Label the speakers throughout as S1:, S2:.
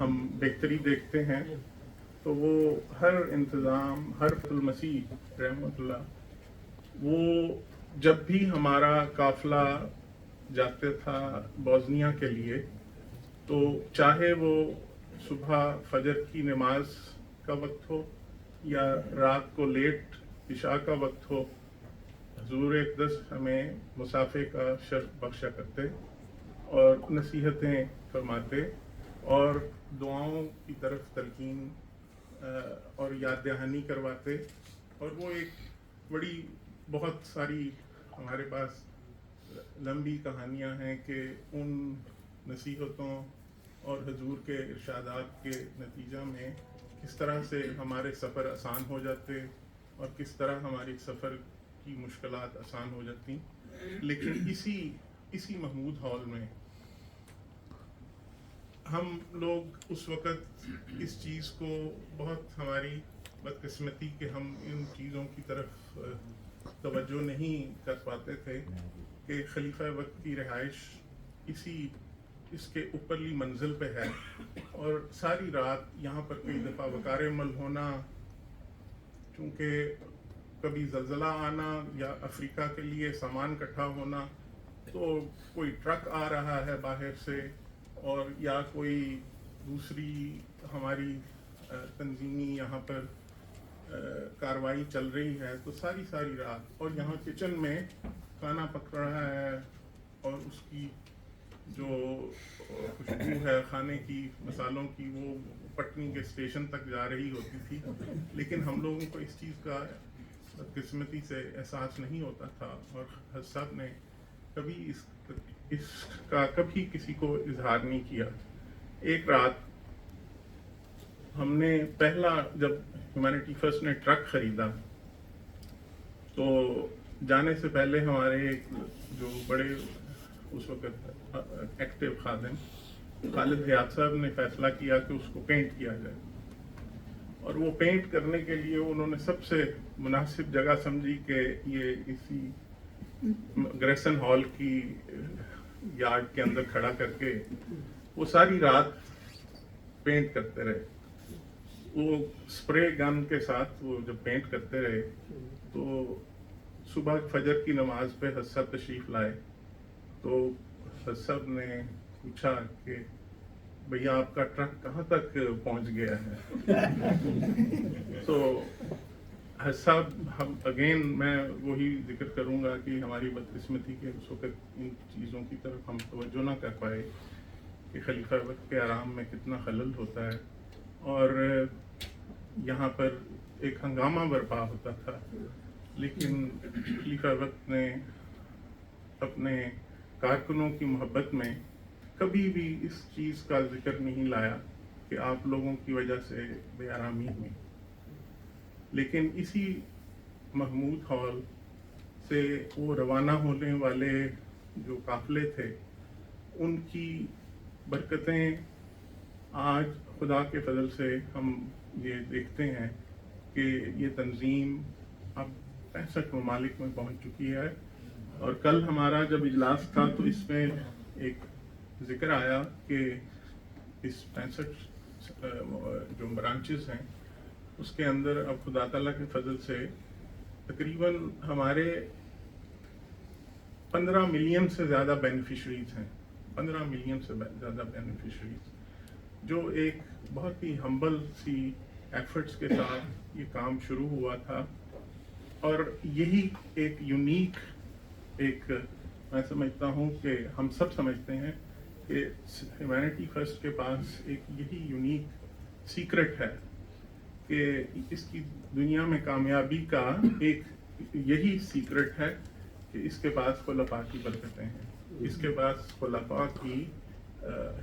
S1: ہم بہتری دیکھتے ہیں تو وہ ہر انتظام، ہر المسیح رحمۃ اللہ، وہ جب بھی ہمارا قافلہ جاتے تھا بوزنیا کے لیے، تو چاہے وہ صبح فجر کی نماز کا وقت ہو یا رات کو لیٹ عشاء کا وقت ہو، حضور اقدس ہمیں مسافے کا شرف بخشا کرتے اور نصیحتیں فرماتے اور دعاؤں کی طرف تلقین اور یاد دہانی کرواتے. اور وہ ایک بڑی بہت ساری ہمارے پاس لمبی کہانیاں ہیں کہ ان نصیحتوں اور حضور کے ارشادات کے نتیجہ میں کس طرح سے ہمارے سفر آسان ہو جاتے اور کس طرح ہماری سفر کی مشکلات آسان ہو جاتی. لیکن اسی محمود ہال میں ہم لوگ اس وقت اس چیز کو بہت ہماری بدقسمتی کہ ہم ان چیزوں کی طرف توجہ نہیں کر پاتے تھے کہ خلیفہ وقت کی رہائش اس کے اوپرلی منزل پہ ہے، اور ساری رات یہاں پر کئی دفعہ وقار عمل ہونا، چونکہ کبھی زلزلہ آنا یا افریقہ کے لیے سامان اکٹھا ہونا، تو کوئی ٹرک آ رہا ہے باہر سے اور یا کوئی دوسری ہماری تنظیمی یہاں پر کاروائی چل رہی ہے، تو ساری رات، اور یہاں کچن میں کھانا پک رہا ہے اور اس کی جو خوشبو ہے کھانے کی، مسالوں کی، وہ پٹنی کے اسٹیشن تک جا رہی ہوتی تھی. لیکن ہم لوگوں کو اس چیز کا بدقسمتی سے احساس نہیں ہوتا تھا، اور حضرت صاحب نے کبھی اس کا کبھی کسی کو اظہار نہیں کیا. ایک رات ہم نے پہلا جب ہیومینٹی فرسٹ نے ٹرک خریدا، تو جانے سے پہلے ہمارے جو بڑے اس وقت ایکٹیو خادم خالد حیات صاحب نے فیصلہ کیا کہ اس کو پینٹ کیا جائے. اور وہ پینٹ کرنے کے لیے انہوں نے سب سے مناسب جگہ سمجھی کہ یہ اسی گریسن ہال کی یارڈ کے اندر کھڑا کر کے وہ ساری رات پینٹ کرتے رہے. وہ اسپرے گن کے ساتھ وہ جب پینٹ کرتے رہے تو صبح فجر کی نماز پہ حضرت صاحب تشریف لائے. تو حضرت صاحب نے پوچھا کہ بھیا آپ کا ٹرک کہاں تک پہنچ گیا ہے؟ تو حضرت صاحب ہم اگین میں وہی ذکر کروں گا کہ ہماری بدقسمتی کے اس وقت ان چیزوں کی طرف ہم توجہ نہ کر پائے کہ خلیفہ وقت کے آرام میں کتنا خلل ہوتا ہے. اور یہاں پر ایک ہنگامہ برپا ہوتا تھا، لیکن خلیفہ وقت نے اپنے کارکنوں کی محبت میں کبھی بھی اس چیز کا ذکر نہیں لایا کہ آپ لوگوں کی وجہ سے بے آرامی ہوئی. لیکن اسی محمود ہال سے وہ روانہ ہونے والے جو قافلے تھے، ان کی برکتیں آج خدا کے فضل سے ہم یہ دیکھتے ہیں کہ یہ تنظیم اب 65 ممالک میں پہنچ چکی ہے. اور کل ہمارا جب اجلاس تھا تو اس میں ایک ذکر آیا کہ اس 65 جو برانچز ہیں اس کے اندر اب خدا تعالیٰ کے فضل سے تقریباً ہمارے 15 ملین سے زیادہ بینیفیشریز ہیں. 15 ملین سے زیادہ بینیفیشریز، جو ایک بہت ہی ہمبل سی ایفرٹس کے ساتھ یہ کام شروع ہوا تھا. اور یہی ایک یونیک، ایک میں سمجھتا ہوں کہ ہم سب سمجھتے ہیں کہ ہیومینٹی فرسٹ کے پاس ایک یہی یونیک سیکرٹ ہے کہ اس کی دنیا میں کامیابی کا ایک یہی سیکرٹ ہے کہ اس کے پاس خلفاء کی برکتیں ہیں، اس کے پاس خلفاء کی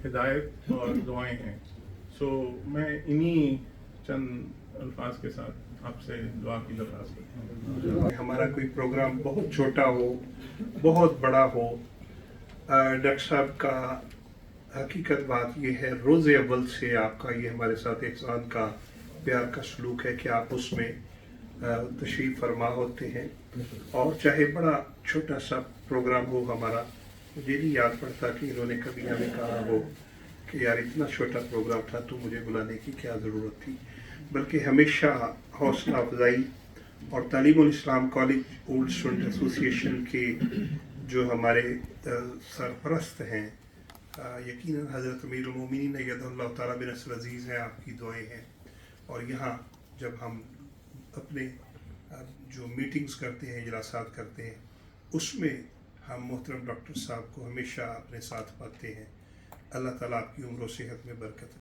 S1: ہدایت اور دعائیں ہیں. سو میں انہی چند الفاظ کے ساتھ آپ سے دعا کی درخواست کرتا ہوں.
S2: ہمارا کوئی پروگرام بہت چھوٹا ہو، بہت بڑا ہو، ڈاکٹر صاحب کا حقیقت بات یہ ہے، روز اول سے آپ کا یہ ہمارے ساتھ احسان کا پیار کا سلوک ہے کہ آپ اس میں تشریف فرما ہوتے ہیں. اور چاہے بڑا چھوٹا سا پروگرام ہو ہمارا، مجھے نہیں یاد پڑتا کہ انہوں نے کبھی ہمیں کہا ہو کہ کہ یار اتنا چھوٹا پروگرام تھا تو مجھے بلانے کی کیا ضرورت تھی، بلکہ ہمیشہ حوصلہ افزائی اور تعلیم الاسلام کالج اولڈ اسٹوڈنٹ ایسوسی ایشن کے جو ہمارے سرپرست ہیں، یقیناً حضرت امیر المومنین ایدہ اللہ تعالیٰ بنصر عزیز ہیں، آپ کی دعائیں ہیں. اور یہاں جب ہم اپنے جو میٹنگز کرتے ہیں، اجلاسات کرتے ہیں، اس میں ہم محترم ڈاکٹر صاحب کو ہمیشہ اپنے ساتھ پاتے ہیں. اللہ تعالیٰ آپ کی عمر و صحت میں برکت